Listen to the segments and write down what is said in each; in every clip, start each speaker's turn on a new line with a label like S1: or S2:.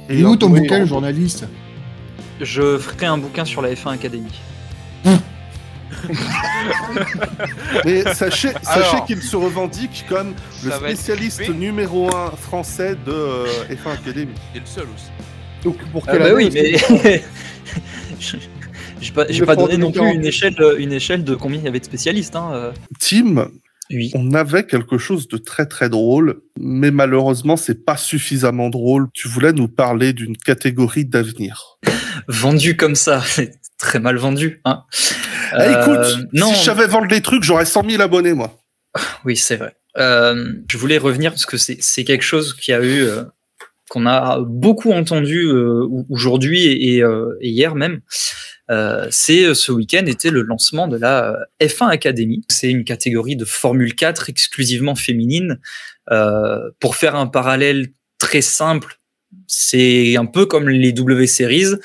S1: Et où ton bouquin, journaliste?
S2: Je ferai un bouquin sur la F1 Academy.
S3: Mais sachez qu'il se revendique comme le spécialiste numéro 1 français de F1 Academy.
S4: Et le seul aussi.
S1: Donc, pour quelle année,
S2: oui, mais j'ai pas donné non plus une échelle de combien il y avait de spécialistes.
S3: Tim,
S2: oui.
S3: On avait quelque chose de très très drôle, mais malheureusement c'est pas suffisamment drôle. Tu voulais nous parler d'une catégorie d'avenir.
S2: Vendu comme ça, c'est très mal vendu. Hein.
S3: Écoute,
S2: non.
S3: Si je savais vendre des trucs, j'aurais 100 000 abonnés, moi.
S2: Oui, c'est vrai. Je voulais revenir parce que c'est quelque chose qui a eu, qu'on a beaucoup entendu aujourd'hui et hier même. C'est ce week-end était le lancement de la F1 Academy. C'est une catégorie de Formule 4 exclusivement féminine. Pour faire un parallèle très simple, c'est un peu comme les W Series.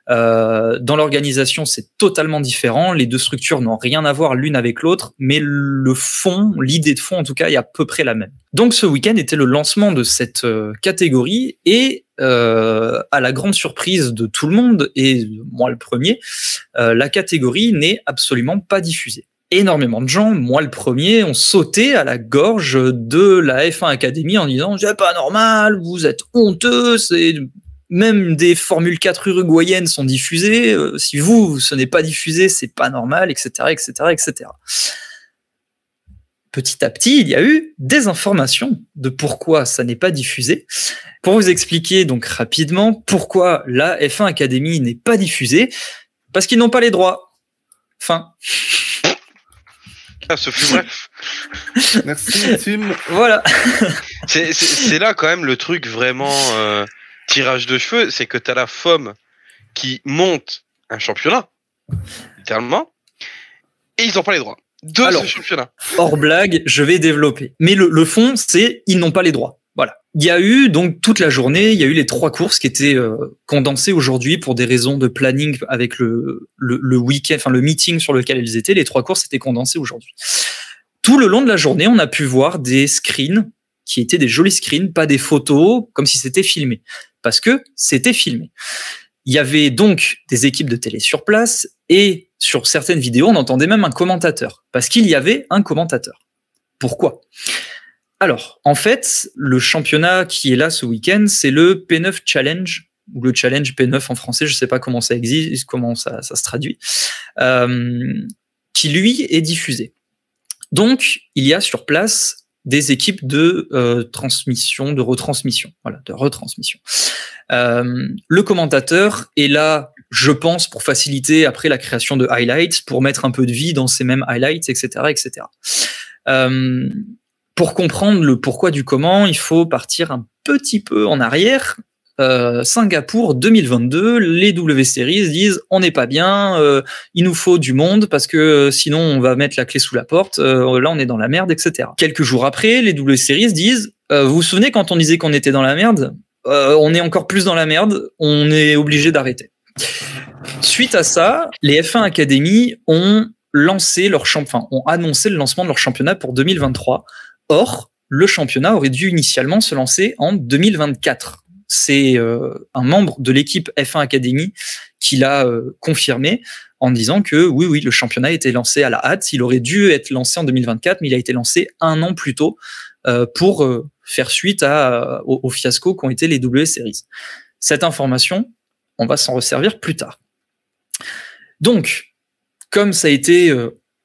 S2: Dans l'organisation, c'est totalement différent. Les deux structures n'ont rien à voir l'une avec l'autre, mais le fond, l'idée de fond en tout cas, est à peu près la même. Donc ce week-end était le lancement de cette catégorie et à la grande surprise de tout le monde, et moi le premier, la catégorie n'est absolument pas diffusée. Énormément de gens, moi le premier, ont sauté à la gorge de la F1 Academy en disant « C'est pas normal, vous êtes honteux, c'est... » Même des Formule 4 uruguayennes sont diffusées. Si ce n'est pas diffusé, c'est pas normal, etc., etc., etc. Petit à petit, il y a eu des informations de pourquoi ça n'est pas diffusé. Pour vous expliquer donc rapidement pourquoi la F1 Academy n'est pas diffusée, parce qu'ils n'ont pas les droits. Fin.
S5: Ce fut bref.
S3: Merci, Tim.
S2: Voilà.
S5: C'est là quand même le truc vraiment tirage de cheveux, c'est que t'as la FOM qui monte un championnat, littéralement, et ils n'ont pas les droits de ce championnat.
S2: Hors blague, je vais développer. Mais le fond, c'est ils n'ont pas les droits. Voilà. Il y a eu donc toute la journée, il y a eu les 3 courses qui étaient condensées aujourd'hui pour des raisons de planning avec le week-end, enfin le meeting sur lequel elles étaient. Les 3 courses étaient condensées aujourd'hui. Tout le long de la journée, on a pu voir des screens qui étaient des jolis screens, pas des photos, comme si c'était filmé. Parce que c'était filmé. Il y avait donc des équipes de télé sur place et sur certaines vidéos, on entendait même un commentateur. Parce qu'il y avait un commentateur. Pourquoi ? Alors, en fait, le championnat qui est là ce week-end, c'est le P9 Challenge, ou le Challenge P9 en français, je ne sais pas comment ça existe, comment ça se traduit, qui lui est diffusé. Donc, il y a sur place des équipes de transmission, de retransmission. Voilà, de retransmission. Le commentateur est là, je pense, pour faciliter après la création de highlights, pour mettre un peu de vie dans ces mêmes highlights, etc., etc. Pour comprendre le pourquoi du comment, il faut partir un petit peu en arrière. Singapour 2022, les W Series disent on n'est pas bien, il nous faut du monde parce que sinon on va mettre la clé sous la porte, là on est dans la merde, etc. Quelques jours après, les W Series disent vous vous souvenez quand on disait qu'on était dans la merde, on est encore plus dans la merde, on est obligé d'arrêter. Suite à ça, les F1 Academy ont annoncé le lancement de leur championnat pour 2023. Or, le championnat aurait dû initialement se lancer en 2024. C'est un membre de l'équipe F1 Academy qui l'a confirmé en disant que oui, le championnat a été lancé à la hâte. Il aurait dû être lancé en 2024, mais il a été lancé 1 an plus tôt pour faire suite au fiasco qu'ont été les W Series. Cette information, on va s'en resservir plus tard. Donc, comme ça a été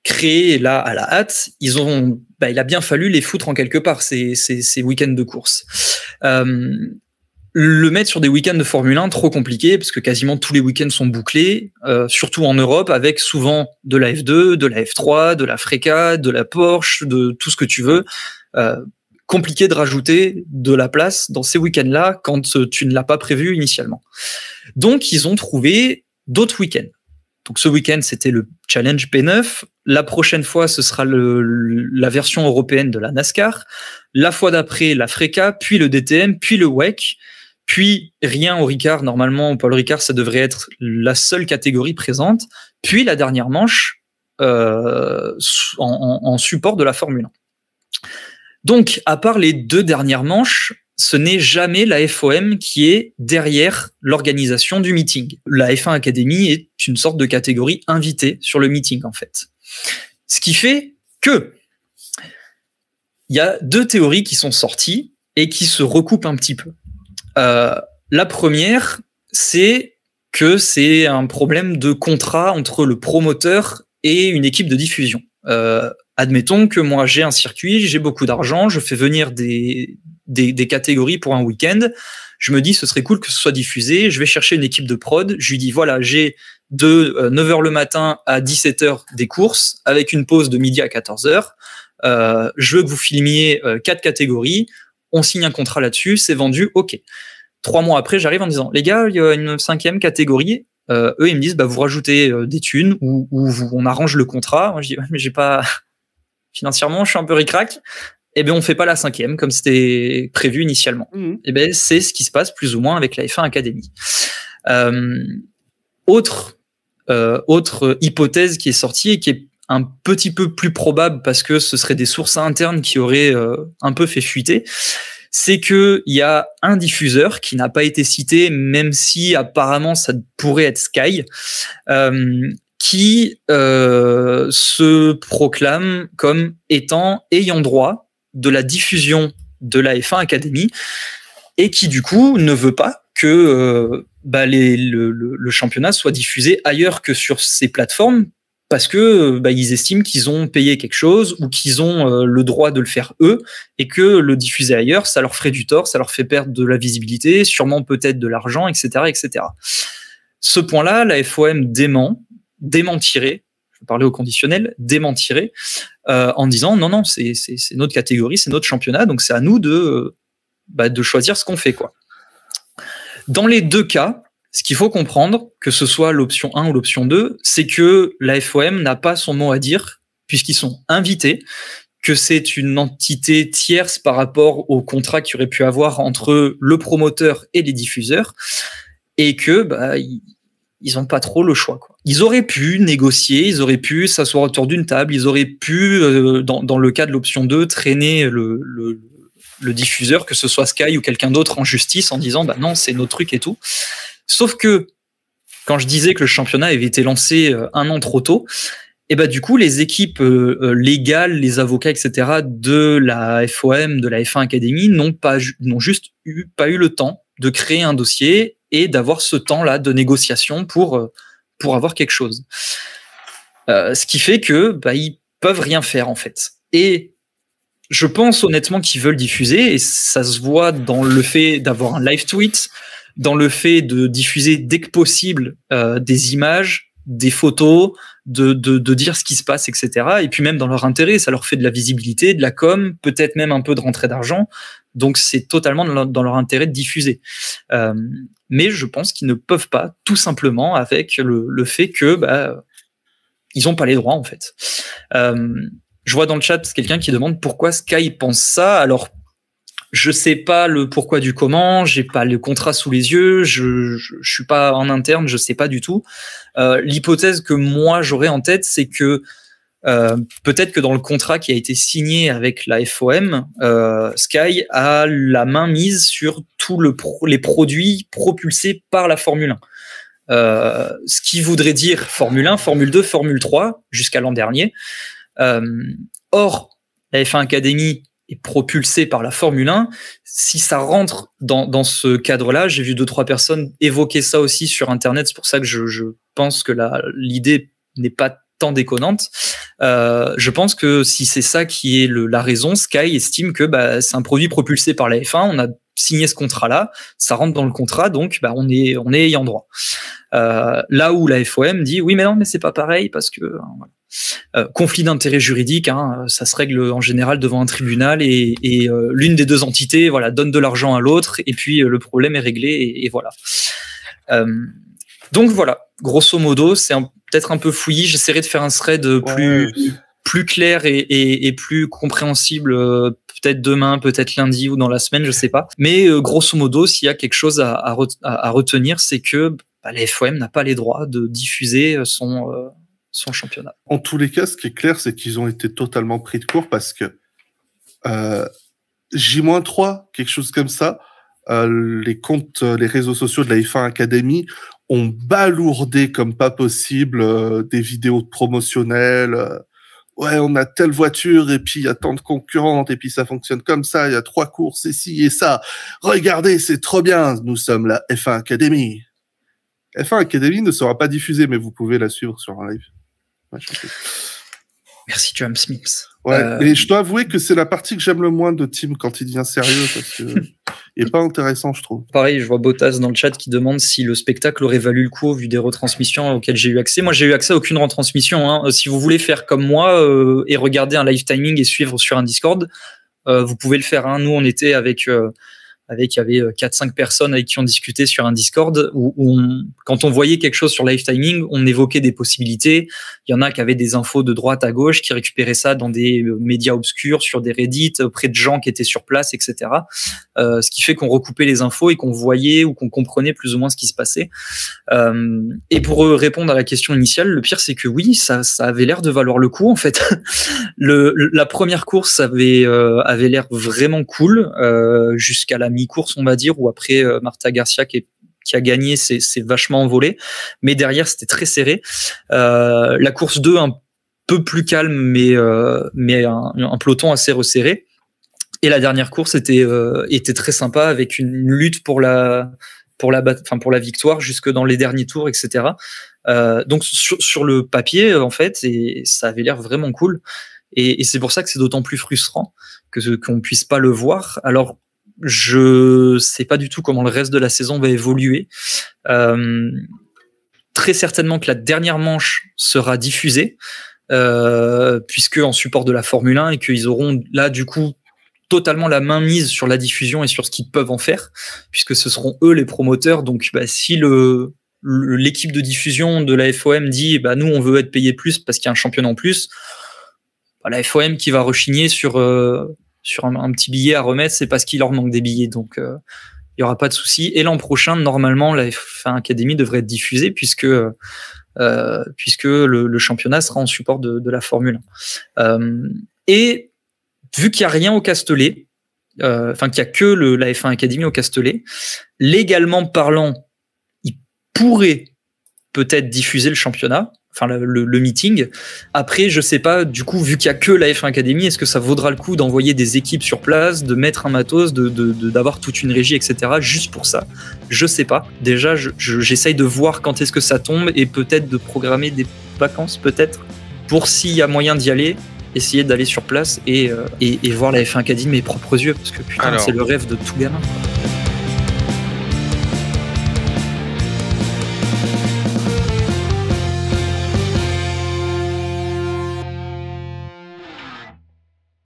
S2: créé là à la hâte, il a bien fallu les foutre en quelque part ces week-ends de course. Le mettre sur des week-ends de Formule 1, trop compliqué, parce que quasiment tous les week-ends sont bouclés, surtout en Europe, avec souvent de la F2, de la F3, de la Freca, de la Porsche, de tout ce que tu veux. Compliqué de rajouter de la place dans ces week-ends-là quand tu ne l'as pas prévu initialement. Donc, ils ont trouvé d'autres week-ends. Donc, ce week-end, c'était le Challenge P9. La prochaine fois, ce sera la version européenne de la NASCAR. La fois d'après, la Freca, puis le DTM, puis le WEC. Puis rien au Ricard, normalement, Paul Ricard, ça devrait être la seule catégorie présente. Puis la dernière manche en support de la Formule 1. Donc, à part les 2 dernières manches, ce n'est jamais la FOM qui est derrière l'organisation du meeting. La F1 Academy est une sorte de catégorie invitée sur le meeting, en fait. Ce qui fait que il y a deux théories qui sont sorties et qui se recoupent un petit peu. La première, c'est que c'est un problème de contrat entre le promoteur et une équipe de diffusion. Admettons que moi, j'ai un circuit, j'ai beaucoup d'argent, je fais venir des catégories pour un week-end. Je me dis, ce serait cool que ce soit diffusé. Je vais chercher une équipe de prod. Je lui dis, voilà, j'ai de 9h le matin à 17h des courses avec une pause de midi à 14h. Je veux que vous filmiez 4 catégories. On signe un contrat là-dessus. C'est vendu. OK. 3 mois après, j'arrive en disant, les gars, il y a une 5e catégorie. Eux, ils me disent, bah, vous rajoutez des thunes ou on arrange le contrat. Moi, je dis, ouais, mais j'ai pas, financièrement, je suis un peu ric-rac. Eh bien, on fait pas la 5e comme c'était prévu initialement. Eh bien, c'est ce qui se passe plus ou moins avec la F1 Academy. Autre hypothèse qui est sortie et qui est un petit peu plus probable parce que ce serait des sources internes qui auraient un peu fait fuiter, c'est que il y a un diffuseur qui n'a pas été cité, même si apparemment ça pourrait être Sky, qui se proclame comme ayant droit de la diffusion de la F1 Academy et qui du coup ne veut pas que le championnat soit diffusé ailleurs que sur ces plateformes parce que ils estiment qu'ils ont payé quelque chose ou qu'ils ont le droit de le faire eux et que le diffuser ailleurs, ça leur ferait du tort, ça leur fait perdre de la visibilité, sûrement peut-être de l'argent, etc., etc. Ce point-là, la FOM démentirait, je vais parler au conditionnel, démentirait en disant non, c'est notre catégorie, c'est notre championnat, donc c'est à nous de choisir ce qu'on fait, quoi. Dans les deux cas, ce qu'il faut comprendre, que ce soit l'option 1 ou l'option 2, c'est que la FOM n'a pas son mot à dire, puisqu'ils sont invités, que c'est une entité tierce par rapport au contrat qu'il y aurait pu avoir entre le promoteur et les diffuseurs, et que ils n'ont pas trop le choix, quoi. Ils auraient pu négocier, ils auraient pu s'asseoir autour d'une table, ils auraient pu, dans le cas de l'option 2, traîner le diffuseur, que ce soit Sky ou quelqu'un d'autre, en justice en disant non, c'est notre truc et tout. Sauf que quand je disais que le championnat avait été lancé 1 an trop tôt, et du coup les équipes légales, les avocats, etc. de la FOM, de la F1 Academy n'ont juste pas eu le temps de créer un dossier et d'avoir ce temps-là de négociation pour avoir quelque chose. Ce qui fait que ils peuvent rien faire en fait. Et je pense honnêtement qu'ils veulent diffuser, et ça se voit dans le fait d'avoir un live tweet, dans le fait de diffuser dès que possible des images, des photos, de dire ce qui se passe, etc. Et puis même dans leur intérêt, ça leur fait de la visibilité, de la com, peut-être même un peu de rentrée d'argent. Donc c'est totalement dans leur intérêt de diffuser. Mais je pense qu'ils ne peuvent pas, tout simplement avec le fait que ils n'ont pas les droits en fait. Je vois dans le chat quelqu'un qui demande pourquoi Sky pense ça. Alors, je sais pas le pourquoi du comment, j'ai pas le contrat sous les yeux, je suis pas en interne, je sais pas du tout. L'hypothèse que moi j'aurais en tête, c'est que peut-être que dans le contrat qui a été signé avec la FOM, Sky a la main mise sur tous les produits propulsés par la Formule 1. Ce qui voudrait dire Formule 1, Formule 2, Formule 3 jusqu'à l'an dernier. Or, la F1 Academy est propulsée par la Formule 1. Si ça rentre dans ce cadre-là, j'ai vu 2-3 personnes évoquer ça aussi sur Internet. C'est pour ça que je pense que l'idée n'est pas tant déconnante. Je pense que si c'est ça qui est la raison, Sky estime que c'est un produit propulsé par la F1. On a signé ce contrat-là, ça rentre dans le contrat, donc on est ayant droit. Là où la FOM dit oui, mais non, mais c'est pas pareil parce que voilà. Conflit d'intérêt juridique, ça se règle en général devant un tribunal et l'une des deux entités donne de l'argent à l'autre et puis le problème est réglé et voilà. Donc voilà, grosso modo, c'est peut-être un peu fouillis. J'essaierai de faire un thread plus clair et plus compréhensible peut-être demain, peut-être lundi ou dans la semaine, je sais pas. Mais grosso modo, s'il y a quelque chose à retenir, c'est que la FOM n'a pas les droits de diffuser son championnat.
S3: En tous les cas, ce qui est clair, c'est qu'ils ont été totalement pris de court parce que J-3, quelque chose comme ça. Les comptes, les réseaux sociaux de la F1 Academy ont balourdé comme pas possible des vidéos promotionnelles. Ouais, on a telle voiture et puis il y a tant de concurrentes et puis ça fonctionne comme ça. Il y a 3 courses et ci et ça. Regardez, c'est trop bien. Nous sommes la F1 Academy. F1 Academy ne sera pas diffusée, mais vous pouvez la suivre sur un live. Ouais,
S2: merci, James Smith.
S3: Ouais, et je dois avouer que c'est la partie que j'aime le moins de Tim quand il devient sérieux, parce que il est pas intéressant, je trouve.
S2: Pareil, je vois Bottas dans le chat qui demande si le spectacle aurait valu le coup au vu des retransmissions auxquelles j'ai eu accès. Moi, j'ai eu accès à aucune retransmission. Hein. Si vous voulez faire comme moi et regarder un live timing et suivre sur un Discord, vous pouvez le faire. Hein. Nous, on était avec il y avait 4-5 personnes avec qui on discutait sur un Discord où quand on voyait quelque chose sur live timing, on évoquait des possibilités. Il y en a qui avaient des infos de droite à gauche, qui récupéraient ça dans des médias obscurs, sur des Reddit, auprès de gens qui étaient sur place, etc. Ce qui fait qu'on recoupait les infos et qu'on voyait ou qu'on comprenait plus ou moins ce qui se passait. Et pour répondre à la question initiale, le pire, c'est que oui, ça avait l'air de valoir le coup, en fait. La première course avait l'air vraiment cool, jusqu'à la mi-course, on va dire, où après Marta Garcia qui a gagné, c'est vachement envolé, mais derrière c'était très serré. La course 2 un peu plus calme, mais un peloton assez resserré. Et la dernière course était très sympa, avec une lutte pour la victoire jusque dans les derniers tours, etc. Donc sur le papier, en fait, et ça avait l'air vraiment cool. Et c'est pour ça que c'est d'autant plus frustrant qu'on puisse pas le voir. Alors, je sais pas du tout comment le reste de la saison va évoluer. Très certainement que la dernière manche sera diffusée, puisque en support de la Formule 1, et qu'ils auront là du coup totalement la main mise sur la diffusion et sur ce qu'ils peuvent en faire, puisque ce seront eux les promoteurs. Donc si l'équipe de diffusion de la FOM dit nous on veut être payé plus parce qu'il y a un championnat en plus, la FOM qui va rechigner sur un petit billet à remettre, c'est parce qu'il leur manque des billets, donc il n'y aura pas de souci. Et l'an prochain, normalement, la F1 Academy devrait être diffusée puisque le championnat sera en support de la Formule 1. Et vu qu'il n'y a rien au Castellet, qu'il n'y a que la F1 Academy au Castellet, légalement parlant, il pourrait peut-être diffuser le championnat, le meeting. Après, je sais pas, du coup, vu qu'il y a que la F1 Academy, est-ce que ça vaudra le coup d'envoyer des équipes sur place, de mettre un matos, d'avoir toute une régie, etc., juste pour ça? Je sais pas. Déjà, j'essaye de voir quand est-ce que ça tombe et peut-être de programmer des vacances, peut-être, pour s'il y a moyen d'y aller, essayer d'aller sur place et voir la F1 Academy de mes propres yeux, parce que putain, c'est le rêve de tout gamin.